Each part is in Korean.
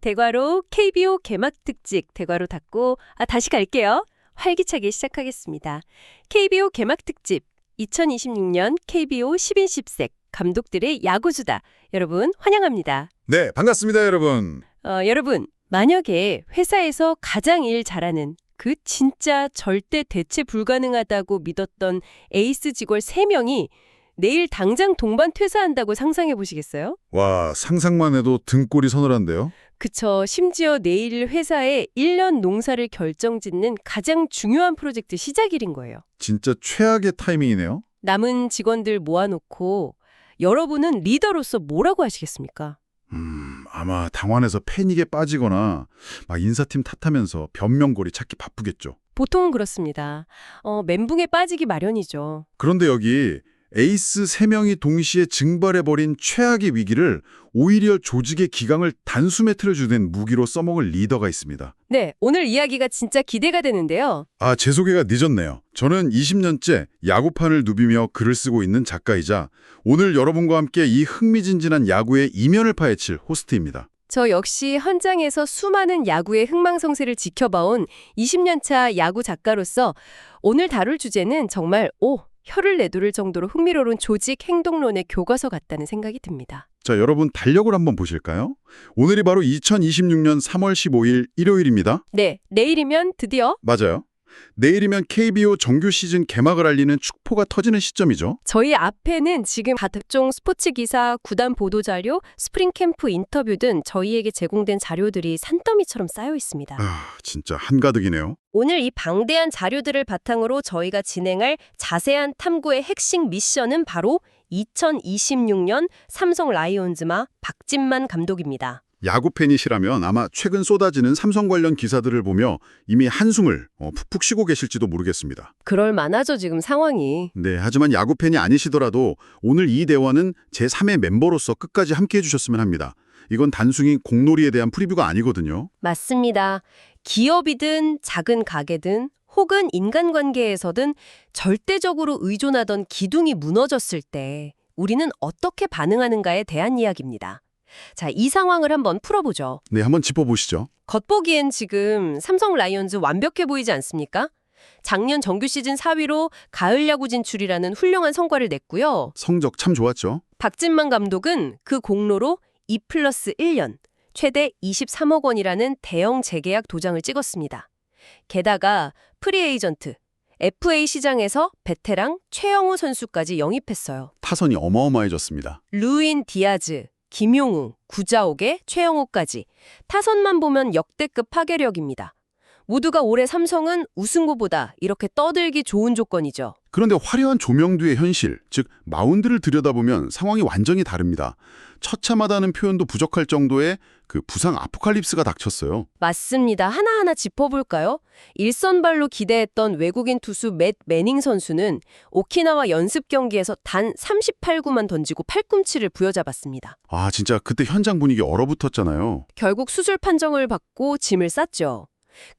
대과로 KBO 개막 특집 대과로 닫고 다시 갈게요. 활기차게 시작하겠습니다. KBO 개막 특집 2026년 KBO 10인 10색 감독들의 야구수다. 여러분 환영합니다. 네, 반갑습니다, 여러분. 여러분 만약에 회사에서 가장 일 잘하는 그 진짜 절대 대체 불가능하다고 믿었던 에이스 직원 3명이 내일 당장 동반 퇴사한다고 상상해 보시겠어요? 와, 상상만 해도 등골이 서늘한데요? 그쵸. 심지어 내일 회사의 1년 농사를 결정짓는 가장 중요한 프로젝트 시작일인 거예요. 진짜 최악의 타이밍이네요. 남은 직원들 모아놓고 여러분은 리더로서 뭐라고 하시겠습니까? 아마 당황해서 패닉에 빠지거나 막 인사팀 탓하면서 변명고리 찾기 바쁘겠죠. 보통은 그렇습니다. 멘붕에 빠지기 마련이죠. 그런데 여기 에이스 3명이 동시에 증발해버린 최악의 위기를 오히려 조직의 기강을 단숨에 틀어주는 무기로 써먹을 리더가 있습니다. 네, 오늘 이야기가 진짜 기대가 되는데요. 아, 제 소개가 늦었네요. 저는 20년째 야구판을 누비며 글을 쓰고 있는 작가이자 오늘 여러분과 함께 이 흥미진진한 야구의 이면을 파헤칠 호스트입니다. 저 역시 현장에서 수많은 야구의 흥망성쇠를 지켜봐온 20년차 야구 작가로서 오늘 다룰 주제는 정말 혀를 내두를 정도로 흥미로운 조직 행동론의 교과서 같다는 생각이 듭니다. 자, 여러분 달력을 한번 보실까요? 오늘이 바로 2026년 3월 15일 일요일입니다. 네, 내일이면 드디어 맞아요. 내일이면 KBO 정규 시즌 개막을 알리는 축포가 터지는 시점이죠. 저희 앞에는 지금 각종 스포츠 기사, 구단 보도 자료, 스프링 캠프 인터뷰 등 저희에게 제공된 자료들이 산더미처럼 쌓여 있습니다. 진짜 한가득이네요. 오늘 이 방대한 자료들을 바탕으로 저희가 진행할 자세한 탐구의 핵심 미션은 바로 2026년 삼성 라이온즈마 박진만 감독입니다. 야구 팬이시라면 아마 최근 쏟아지는 삼성 관련 기사들을 보며 이미 한숨을 푹푹 쉬고 계실지도 모르겠습니다. 그럴 만하죠, 지금 상황이. 네, 하지만 야구 팬이 아니시더라도 오늘 이 대화는 제3의 멤버로서 끝까지 함께해 주셨으면 합니다. 이건 단순히 공놀이에 대한 프리뷰가 아니거든요. 맞습니다. 기업이든 작은 가게든 혹은 인간관계에서든 절대적으로 의존하던 기둥이 무너졌을 때 우리는 어떻게 반응하는가에 대한 이야기입니다. 자, 이 상황을 한번 풀어보죠. 네, 한번 짚어보시죠. 겉보기엔 지금 삼성 라이온즈 완벽해 보이지 않습니까? 작년 정규 시즌 4위로 가을 야구 진출이라는 훌륭한 성과를 냈고요. 성적 참 좋았죠. 박진만 감독은 그 공로로 2+1년, 최대 23억 원이라는 대형 재계약 도장을 찍었습니다. 게다가 프리에이전트, FA 시장에서 베테랑 최영우 선수까지 영입했어요. 타선이 어마어마해졌습니다. 루인 디아즈, 김용웅, 구자옥의 최영우까지 타선만 보면 역대급 파괴력입니다. 모두가 올해 삼성은 우승후보다 이렇게 떠들기 좋은 조건이죠. 그런데 화려한 조명 뒤의 현실, 즉 마운드를 들여다보면 상황이 완전히 다릅니다. 처참하다는 표현도 부족할 정도의 그 부상 아포칼립스가 닥쳤어요. 맞습니다. 하나하나 짚어볼까요? 일선발로 기대했던 외국인 투수 맷 매닝 선수는 오키나와 연습 경기에서 단 38구만 던지고 팔꿈치를 부여잡았습니다. 아, 진짜 그때 현장 분위기 얼어붙었잖아요. 결국 수술 판정을 받고 짐을 쌌죠.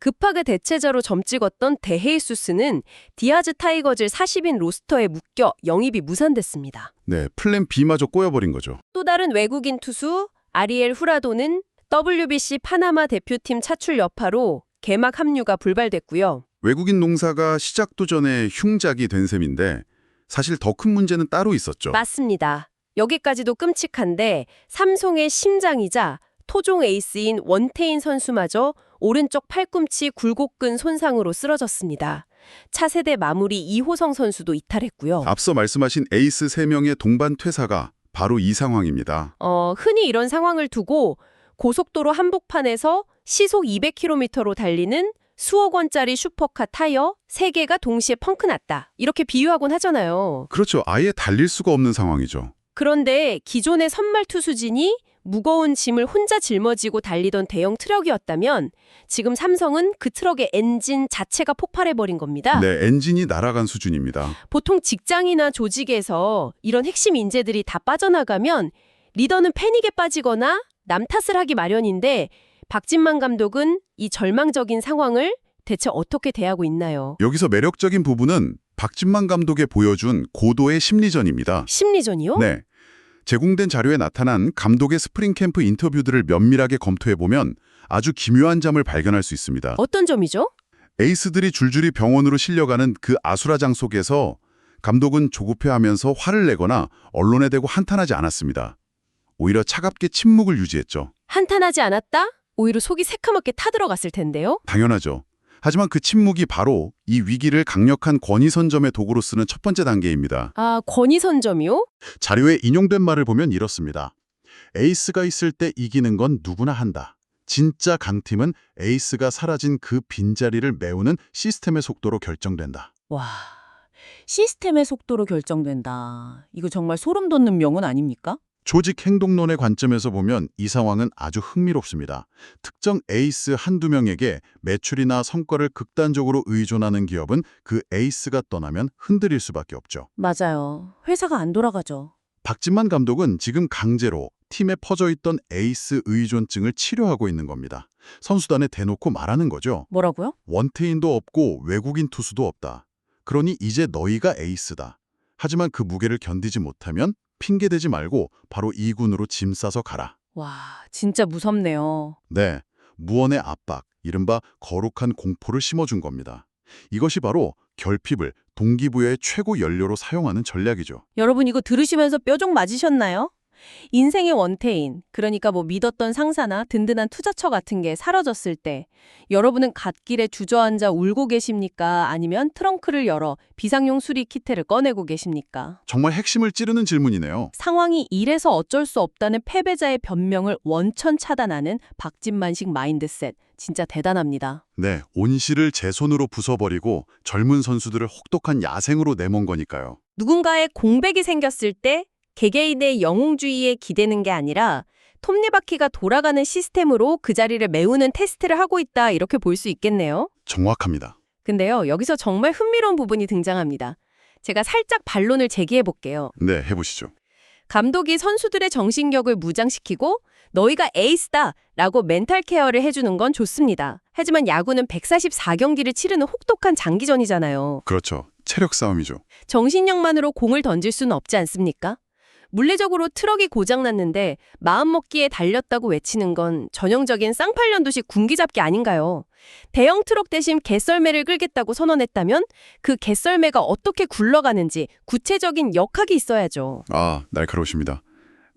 급하게 대체자로 점 찍었던 데헤이수스는 디아즈 타이거즈 40인 로스터에 묶여 영입이 무산됐습니다. 네, 플랜 B마저 꼬여버린 거죠. 또 다른 외국인 투수 아리엘 후라도는 WBC 파나마 대표팀 차출 여파로 개막 합류가 불발됐고요. 외국인 농사가 시작도 전에 흉작이 된 셈인데 사실 더 큰 문제는 따로 있었죠. 맞습니다. 여기까지도 끔찍한데 삼성의 심장이자 토종 에이스인 원태인 선수마저 오른쪽 팔꿈치 굴곡근 손상으로 쓰러졌습니다. 차세대 마무리 이호성 선수도 이탈했고요. 앞서 말씀하신 에이스 3명의 동반 퇴사가 바로 이 상황입니다. 흔히 이런 상황을 두고 고속도로 한복판에서 시속 200km로 달리는 수억 원짜리 슈퍼카 타이어 3개가 동시에 펑크 났다. 이렇게 비유하곤 하잖아요. 그렇죠. 아예 달릴 수가 없는 상황이죠. 그런데 기존의 선발 투수진이 무거운 짐을 혼자 짊어지고 달리던 대형 트럭이었다면 지금 삼성은 그 트럭의 엔진 자체가 폭발해버린 겁니다. 네, 엔진이 날아간 수준입니다. 보통 직장이나 조직에서 이런 핵심 인재들이 다 빠져나가면 리더는 패닉에 빠지거나 남 탓을 하기 마련인데 박진만 감독은 이 절망적인 상황을 대체 어떻게 대하고 있나요? 여기서 매력적인 부분은 박진만 감독이 보여준 고도의 심리전입니다. 심리전이요? 네. 제공된 자료에 나타난 감독의 스프링 캠프 인터뷰들을 면밀하게 검토해보면 아주 기묘한 점을 발견할 수 있습니다. 어떤 점이죠? 에이스들이 줄줄이 병원으로 실려가는 그 아수라장 속에서 감독은 조급해하면서 화를 내거나 언론에 대고 한탄하지 않았습니다. 오히려 차갑게 침묵을 유지했죠. 한탄하지 않았다? 오히려 속이 새카맣게 타들어갔을 텐데요. 당연하죠. 하지만 그 침묵이 바로 이 위기를 강력한 권위선점의 도구로 쓰는 첫 번째 단계입니다. 아, 권위선점이요? 자료에 인용된 말을 보면 이렇습니다. 에이스가 있을 때 이기는 건 누구나 한다. 진짜 강팀은 에이스가 사라진 그 빈자리를 메우는 시스템의 속도로 결정된다. 와, 시스템의 속도로 결정된다. 이거 정말 소름 돋는 명언 아닙니까? 조직 행동론의 관점에서 보면 이 상황은 아주 흥미롭습니다. 특정 에이스 한두 명에게 매출이나 성과를 극단적으로 의존하는 기업은 그 에이스가 떠나면 흔들릴 수밖에 없죠. 맞아요. 회사가 안 돌아가죠. 박진만 감독은 지금 강제로 팀에 퍼져있던 에이스 의존증을 치료하고 있는 겁니다. 선수단에 대놓고 말하는 거죠. 뭐라고요? 원태인도 없고 외국인 투수도 없다. 그러니 이제 너희가 에이스다. 하지만 그 무게를 견디지 못하면 핑계대지 말고 바로 2군으로 짐 싸서 가라. 와, 진짜 무섭네요. 네, 무언의 압박, 이른바 거룩한 공포를 심어준 겁니다. 이것이 바로 결핍을 동기부여의 최고 연료로 사용하는 전략이죠. 여러분 이거 들으시면서 뼈 좀 맞으셨나요? 인생의 원태인, 그러니까 뭐 믿었던 상사나 든든한 투자처 같은 게 사라졌을 때 여러분은 갓길에 주저앉아 울고 계십니까? 아니면 트렁크를 열어 비상용 수리 키트를 꺼내고 계십니까? 정말 핵심을 찌르는 질문이네요. 상황이 이래서 어쩔 수 없다는 패배자의 변명을 원천 차단하는 박진만식 마인드셋, 진짜 대단합니다. 네, 온실을 제 손으로 부숴버리고 젊은 선수들을 혹독한 야생으로 내몬 거니까요. 누군가의 공백이 생겼을 때 개개인의 영웅주의에 기대는 게 아니라 톱니바퀴가 돌아가는 시스템으로 그 자리를 메우는 테스트를 하고 있다, 이렇게 볼 수 있겠네요. 정확합니다. 근데요, 여기서 정말 흥미로운 부분이 등장합니다. 제가 살짝 반론을 제기해 볼게요. 네, 해보시죠. 감독이 선수들의 정신력을 무장시키고 너희가 에이스다 라고 멘탈 케어를 해주는 건 좋습니다. 하지만 야구는 144경기를 치르는 혹독한 장기전이잖아요. 그렇죠. 체력 싸움이죠. 정신력만으로 공을 던질 수는 없지 않습니까? 물리적으로 트럭이 고장났는데 마음먹기에 달렸다고 외치는 건 전형적인 쌍팔년도식 군기잡기 아닌가요? 대형 트럭 대신 개썰매를 끌겠다고 선언했다면 그 개썰매가 어떻게 굴러가는지 구체적인 역학이 있어야죠. 아, 날카로우십니다.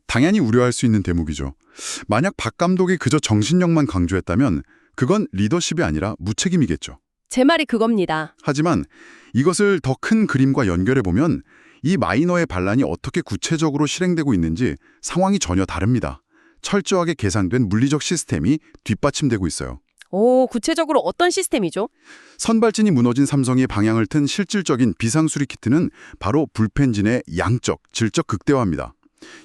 당연히 우려할 수 있는 대목이죠. 만약 박 감독이 그저 정신력만 강조했다면 그건 리더십이 아니라 무책임이겠죠. 제 말이 그겁니다. 하지만 이것을 더 큰 그림과 연결해보면 이 마이너의 반란이 어떻게 구체적으로 실행되고 있는지 상황이 전혀 다릅니다. 철저하게 계산된 물리적 시스템이 뒷받침되고 있어요. 오, 구체적으로 어떤 시스템이죠? 선발진이 무너진 삼성이 방향을 튼 실질적인 비상수리 키트는 바로 불펜진의 양적, 질적 극대화입니다.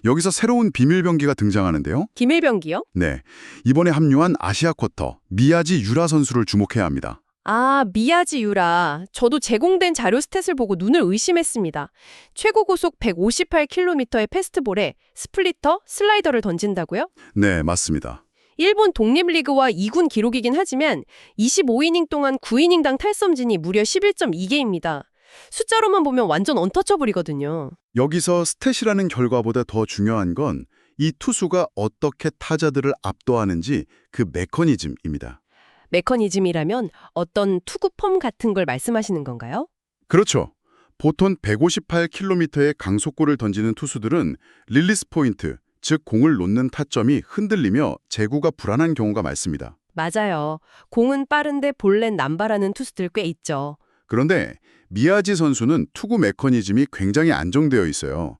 여기서 새로운 비밀병기가 등장하는데요. 기밀병기요? 네, 이번에 합류한 아시아 쿼터 미야지 유라 선수를 주목해야 합니다. 아, 미야지 유라. 저도 제공된 자료 스탯을 보고 눈을 의심했습니다. 최고 고속 158km의 패스트볼에 스플리터, 슬라이더를 던진다고요? 네, 맞습니다. 일본 독립리그와 2군 기록이긴 하지만 25이닝 동안 9이닝당 탈삼진이 무려 11.2개입니다. 숫자로만 보면 완전 언터처블이거든요. 여기서 스탯이라는 결과보다 더 중요한 건 이 투수가 어떻게 타자들을 압도하는지 그 메커니즘입니다. 메커니즘이라면 어떤 투구 폼 같은 걸 말씀하시는 건가요? 그렇죠. 보통 158km의 강속구를 던지는 투수들은 릴리스 포인트, 즉 공을 놓는 타점이 흔들리며 제구가 불안한 경우가 많습니다. 맞아요. 공은 빠른데 볼넷 남발하는 투수들 꽤 있죠. 그런데 미야지 선수는 투구 메커니즘이 굉장히 안정되어 있어요.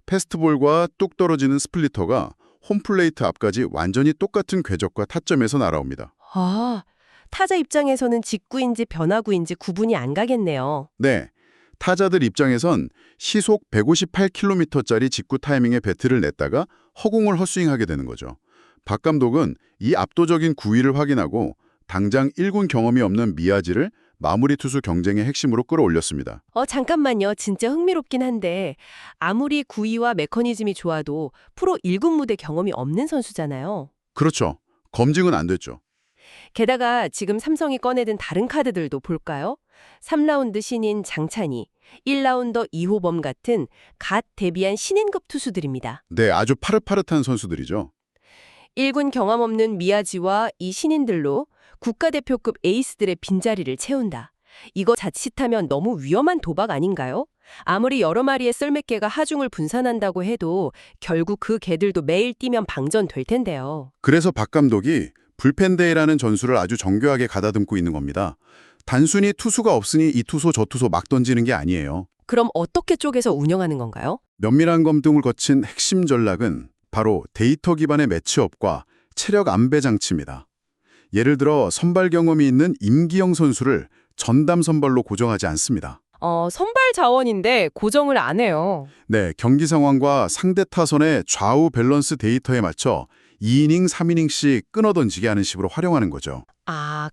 패스트볼과 뚝 떨어지는 스플리터가 홈플레이트 앞까지 완전히 똑같은 궤적과 타점에서 날아옵니다. 아, 타자 입장에서는 직구인지 변화구인지 구분이 안 가겠네요. 네, 타자들 입장에선 시속 158km짜리 직구 타이밍에 배트를 냈다가 허공을 헛스윙하게 되는 거죠. 박 감독은 이 압도적인 구위를 확인하고 당장 1군 경험이 없는 미야지를 마무리 투수 경쟁의 핵심으로 끌어올렸습니다. 잠깐만요. 진짜 흥미롭긴 한데 아무리 구위와 메커니즘이 좋아도 프로 1군 무대 경험이 없는 선수잖아요. 그렇죠. 검증은 안 됐죠. 게다가 지금 삼성이 꺼내든 다른 카드들도 볼까요? 3라운드 신인 장찬희, 1라운더 이호범 같은 갓 데뷔한 신인급 투수들입니다. 네, 아주 파릇파릇한 선수들이죠. 1군 경험 없는 미야지와 이 신인들로 국가대표급 에이스들의 빈자리를 채운다. 이거 자칫하면 너무 위험한 도박 아닌가요? 아무리 여러 마리의 썰매개가 하중을 분산한다고 해도 결국 그 개들도 매일 뛰면 방전될 텐데요. 그래서 박 감독이 불펜데이라는 전술을 아주 정교하게 가다듬고 있는 겁니다. 단순히 투수가 없으니 이 투수 저 투수 막 던지는 게 아니에요. 그럼 어떻게 쪼개서 운영하는 건가요? 면밀한 검증을 거친 핵심 전략은 바로 데이터 기반의 매치업과 체력 안배 장치입니다. 예를 들어 선발 경험이 있는 임기영 선수를 전담 선발로 고정하지 않습니다. 선발 자원인데 고정을 안 해요. 네, 경기 상황과 상대 타선의 좌우 밸런스 데이터에 맞춰 2이닝, 3이닝씩 끊어 던지게 하는 식으로 활용하는 거죠.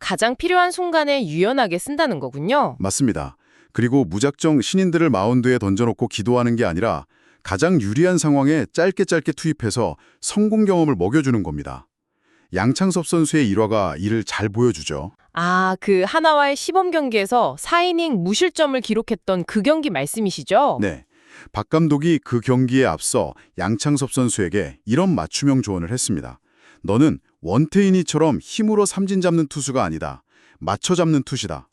가장 필요한 순간에 유연하게 쓴다는 거군요. 맞습니다. 그리고 무작정 신인들을 마운드에 던져놓고 기도하는 게 아니라 가장 유리한 상황에 짧게 투입해서 성공 경험을 먹여주는 겁니다. 양창섭 선수의 일화가 이를 잘 보여주죠. 그 하나와의 시범 경기에서 4이닝 무실점을 기록했던 그 경기 말씀이시죠? 네, 박 감독이 그 경기에 앞서 양창섭 선수에게 이런 맞춤형 조언을 했습니다. 너는 원태인이처럼 힘으로 삼진 잡는 투수가 아니다. 맞춰 잡는 투시다.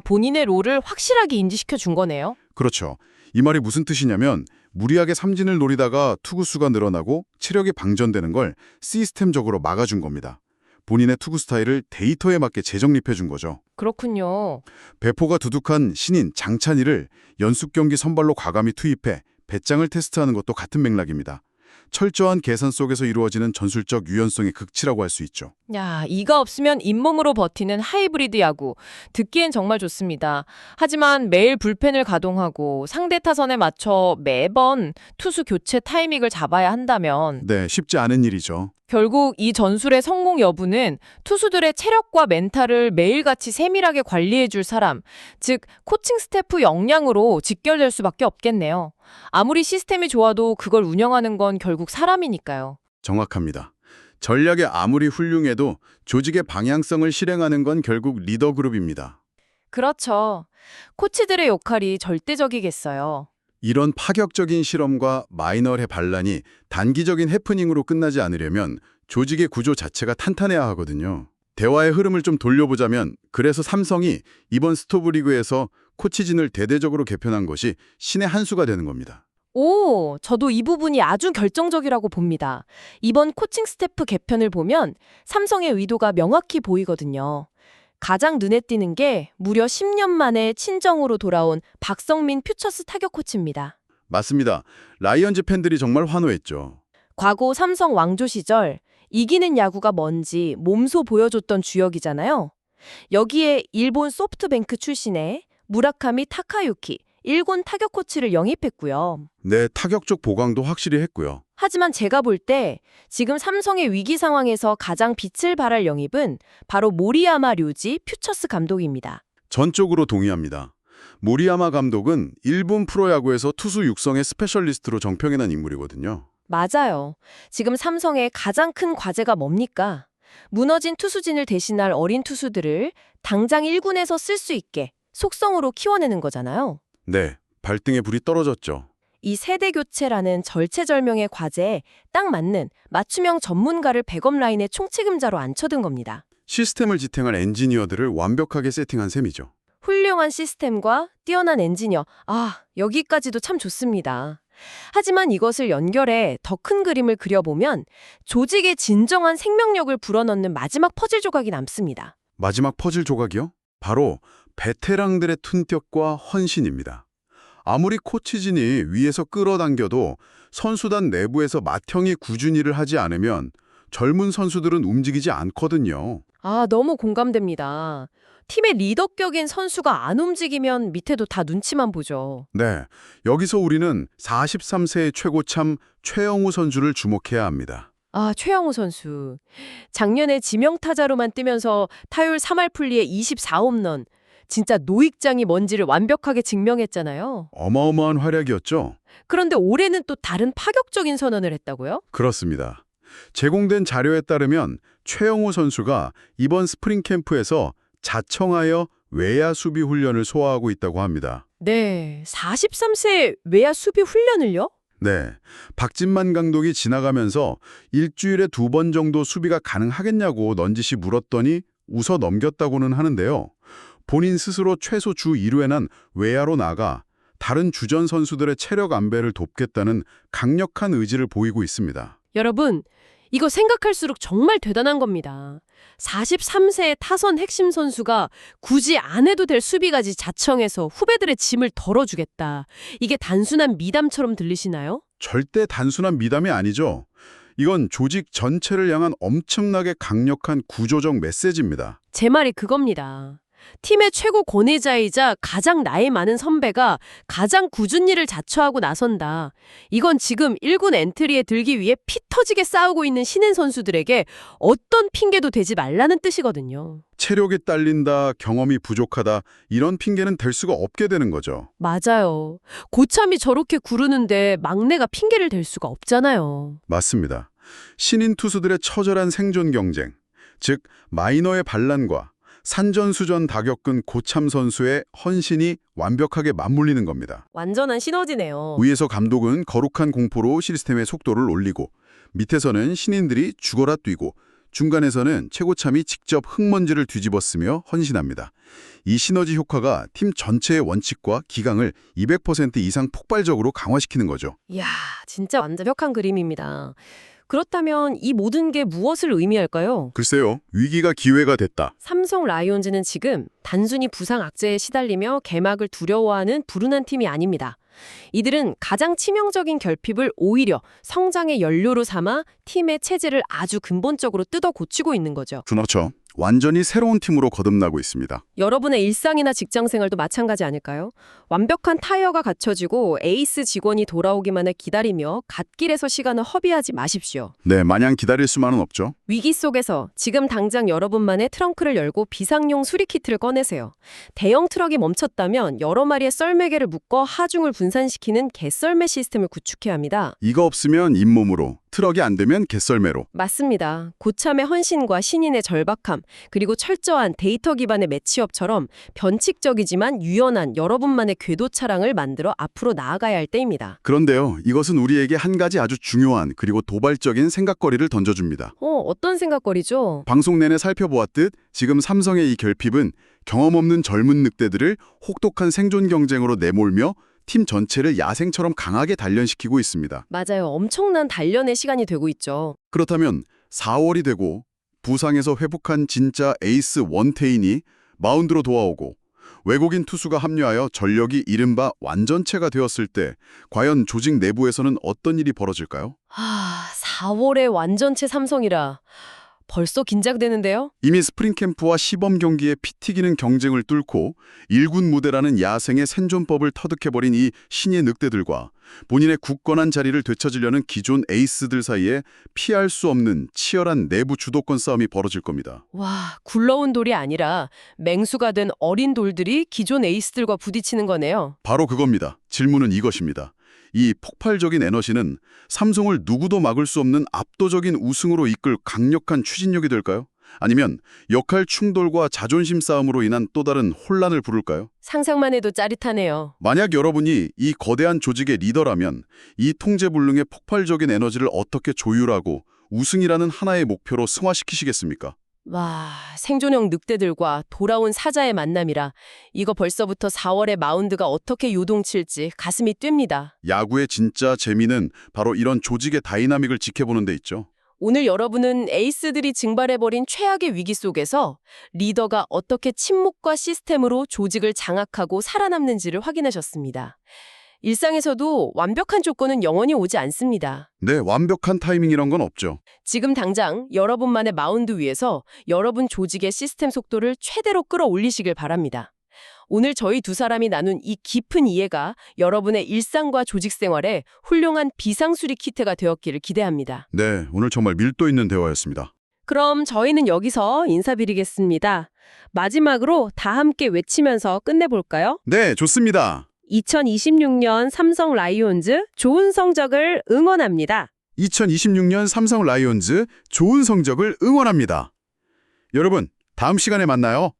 본인의 롤을 확실하게 인지시켜 준 거네요. 그렇죠. 이 말이 무슨 뜻이냐면 무리하게 삼진을 노리다가 투구수가 늘어나고 체력이 방전되는 걸 시스템적으로 막아준 겁니다. 본인의 투구 스타일을 데이터에 맞게 재정립해 준 거죠. 그렇군요. 배포가 두둑한 신인 장찬희를 연습 경기 선발로 과감히 투입해 배짱을 테스트하는 것도 같은 맥락입니다. 철저한 계산 속에서 이루어지는 전술적 유연성의 극치라고 할 수 있죠. 이가 없으면 잇몸으로 버티는 하이브리드 야구. 듣기엔 정말 좋습니다. 하지만 매일 불펜을 가동하고 상대 타선에 맞춰 매번 투수 교체 타이밍을 잡아야 한다면 네, 쉽지 않은 일이죠. 결국 이 전술의 성공 여부는 투수들의 체력과 멘탈을 매일같이 세밀하게 관리해줄 사람, 즉 코칭 스태프 역량으로 직결될 수밖에 없겠네요. 아무리 시스템이 좋아도 그걸 운영하는 건 결국 사람이니까요. 정확합니다. 전략이 아무리 훌륭해도 조직의 방향성을 실행하는 건 결국 리더 그룹입니다. 그렇죠. 코치들의 역할이 절대적이겠어요. 이런 파격적인 실험과 마이너의 반란이 단기적인 해프닝으로 끝나지 않으려면 조직의 구조 자체가 탄탄해야 하거든요. 대화의 흐름을 좀 돌려보자면 그래서 삼성이 이번 스토브리그에서 코치진을 대대적으로 개편한 것이 신의 한 수가 되는 겁니다. 저도 이 부분이 아주 결정적이라고 봅니다. 이번 코칭 스태프 개편을 보면 삼성의 의도가 명확히 보이거든요. 가장 눈에 띄는 게 무려 10년 만에 친정으로 돌아온 박성민 퓨처스 타격 코치입니다. 맞습니다. 라이언즈 팬들이 정말 환호했죠. 과거 삼성 왕조 시절 이기는 야구가 뭔지 몸소 보여줬던 주역이잖아요. 여기에 일본 소프트뱅크 출신의 무라카미 타카유키 1군 타격 코치를 영입했고요. 네, 타격적 보강도 확실히 했고요. 하지만 제가 볼 때 지금 삼성의 위기 상황에서 가장 빛을 발할 영입은 바로 모리야마 료지 퓨처스 감독입니다. 전적으로 동의합니다. 모리야마 감독은 일본 프로야구에서 투수 육성의 스페셜리스트로 정평해난 인물이거든요. 맞아요. 지금 삼성의 가장 큰 과제가 뭡니까? 무너진 투수진을 대신할 어린 투수들을 당장 1군에서 쓸 수 있게 속성으로 키워내는 거잖아요. 네, 발등에 불이 떨어졌죠. 이 세대 교체라는 절체절명의 과제에 딱 맞는 맞춤형 전문가를 백업 라인의 총책임자로 앉혀둔 겁니다. 시스템을 지탱할 엔지니어들을 완벽하게 세팅한 셈이죠. 훌륭한 시스템과 뛰어난 엔지니어, 여기까지도 참 좋습니다. 하지만 이것을 연결해 더 큰 그림을 그려보면 조직의 진정한 생명력을 불어넣는 마지막 퍼즐 조각이 남습니다. 마지막 퍼즐 조각이요? 바로 베테랑들의 툰격과 헌신입니다. 아무리 코치진이 위에서 끌어당겨도 선수단 내부에서 맏형이 꾸준히 일을 하지 않으면 젊은 선수들은 움직이지 않거든요. 너무 공감됩니다. 팀의 리더격인 선수가 안 움직이면 밑에도 다 눈치만 보죠. 네, 여기서 우리는 43세의 최고참 최영우 선수를 주목해야 합니다. 최영우 선수. 작년에 지명타자로만 뜨면서 타율 3할 풀리에 24홈런. 진짜 노익장이 뭔지를 완벽하게 증명했잖아요. 어마어마한 활약이었죠? 그런데 올해는 또 다른 파격적인 선언을 했다고요? 그렇습니다. 제공된 자료에 따르면 최영우 선수가 이번 스프링 캠프에서 자청하여 외야 수비 훈련을 소화하고 있다고 합니다. 네, 43세 외야 수비 훈련을요? 네, 박진만 감독이 지나가면서 일주일에 2번 정도 수비가 가능하겠냐고 넌지시 물었더니 웃어 넘겼다고는 하는데요. 본인 스스로 최소 주 1회는 외야로 나가 다른 주전 선수들의 체력 안배를 돕겠다는 강력한 의지를 보이고 있습니다. 여러분, 이거 생각할수록 정말 대단한 겁니다. 43세의 타선 핵심 선수가 굳이 안 해도 될 수비까지 자청해서 후배들의 짐을 덜어주겠다. 이게 단순한 미담처럼 들리시나요? 절대 단순한 미담이 아니죠. 이건 조직 전체를 향한 엄청나게 강력한 구조적 메시지입니다. 제 말이 그겁니다. 팀의 최고 권위자이자 가장 나이 많은 선배가 가장 굳은 일을 자처하고 나선다. 이건 지금 1군 엔트리에 들기 위해 피 터지게 싸우고 있는 신인 선수들에게 어떤 핑계도 대지 말라는 뜻이거든요. 체력이 딸린다, 경험이 부족하다 이런 핑계는 될 수가 없게 되는 거죠. 맞아요. 고참이 저렇게 구르는데 막내가 핑계를 댈 수가 없잖아요. 맞습니다. 신인 투수들의 처절한 생존 경쟁, 즉 마이너의 반란과 산전수전 다 겪은 고참 선수의 헌신이 완벽하게 맞물리는 겁니다. 완전한 시너지네요. 위에서 감독은 거룩한 공포로 시스템의 속도를 올리고 밑에서는 신인들이 죽어라 뛰고 중간에서는 최고참이 직접 흙먼지를 뒤집어쓰며 헌신합니다. 이 시너지 효과가 팀 전체의 원칙과 기강을 200% 이상 폭발적으로 강화시키는 거죠. 이야, 진짜 완벽한 그림입니다. 그렇다면 이 모든 게 무엇을 의미할까요? 글쎄요, 위기가 기회가 됐다. 삼성 라이온즈는 지금 단순히 부상 악재에 시달리며 개막을 두려워하는 불운한 팀이 아닙니다. 이들은 가장 치명적인 결핍을 오히려 성장의 연료로 삼아 팀의 체질을 아주 근본적으로 뜯어 고치고 있는 거죠. 그렇죠. 완전히 새로운 팀으로 거듭나고 있습니다. 여러분의 일상이나 직장 생활도 마찬가지 아닐까요? 완벽한 타이어가 갖춰지고 에이스 직원이 돌아오기만을 기다리며 갓길에서 시간을 허비하지 마십시오. 네, 마냥 기다릴 수만은 없죠. 위기 속에서 지금 당장 여러분만의 트렁크를 열고 비상용 수리키트를 꺼내세요. 대형 트럭이 멈췄다면 여러 마리의 썰매개를 묶어 하중을 분산시키는 개썰매 시스템을 구축해야 합니다. 이거 없으면 잇몸으로, 트럭이 안 되면 개썰매로. 맞습니다. 고참의 헌신과 신인의 절박함, 그리고 철저한 데이터 기반의 매치업처럼 변칙적이지만 유연한 여러분만의 궤도 차량을 만들어 앞으로 나아가야 할 때입니다. 그런데요, 이것은 우리에게 한 가지 아주 중요한 그리고 도발적인 생각거리를 던져줍니다. 어떤 생각거리죠? 방송 내내 살펴보았듯 지금 삼성의 이 결핍은 경험 없는 젊은 늑대들을 혹독한 생존 경쟁으로 내몰며 팀 전체를 야생처럼 강하게 단련시키고 있습니다. 맞아요. 엄청난 단련의 시간이 되고 있죠. 그렇다면 4월이 되고 부상에서 회복한 진짜 에이스 원태인이 마운드로 돌아오고 외국인 투수가 합류하여 전력이 이른바 완전체가 되었을 때 과연 조직 내부에서는 어떤 일이 벌어질까요? 4월에 완전체 삼성이라 벌써 긴장되는데요? 이미 스프링 캠프와 시범 경기에 피 튀기는 경쟁을 뚫고 1군 무대라는 야생의 생존법을 터득해버린 이 신의 늑대들과 본인의 굳건한 자리를 되찾으려는 기존 에이스들 사이에 피할 수 없는 치열한 내부 주도권 싸움이 벌어질 겁니다. 와, 굴러온 돌이 아니라 맹수가 된 어린 돌들이 기존 에이스들과 부딪히는 거네요. 바로 그겁니다. 질문은 이것입니다. 이 폭발적인 에너지는 삼성을 누구도 막을 수 없는 압도적인 우승으로 이끌 강력한 추진력이 될까요? 아니면 역할 충돌과 자존심 싸움으로 인한 또 다른 혼란을 부를까요? 상상만 해도 짜릿하네요. 만약 여러분이 이 거대한 조직의 리더라면 이 통제불능의 폭발적인 에너지를 어떻게 조율하고 우승이라는 하나의 목표로 승화시키시겠습니까? 와, 생존형 늑대들과 돌아온 사자의 만남이라 이거 벌써부터 4월에 마운드가 어떻게 요동칠지 가슴이 뛰입니다. 야구의 진짜 재미는 바로 이런 조직의 다이나믹을 지켜보는 데 있죠. 오늘 여러분은 에이스들이 증발해버린 최악의 위기 속에서 리더가 어떻게 침묵과 시스템으로 조직을 장악하고 살아남는지를 확인하셨습니다. 일상에서도 완벽한 조건은 영원히 오지 않습니다. 네, 완벽한 타이밍이란 건 없죠. 지금 당장 여러분만의 마운드 위에서 여러분 조직의 시스템 속도를 최대로 끌어올리시길 바랍니다. 오늘 저희 두 사람이 나눈 이 깊은 이해가 여러분의 일상과 조직 생활에 훌륭한 비상수리 키트가 되었기를 기대합니다. 네, 오늘 정말 밀도 있는 대화였습니다. 그럼 저희는 여기서 인사드리겠습니다. 마지막으로 다 함께 외치면서 끝내볼까요? 네, 좋습니다. 2026년 삼성 라이온즈 좋은 성적을 응원합니다. 2026년 삼성 라이온즈 좋은 성적을 응원합니다. 여러분, 다음 시간에 만나요.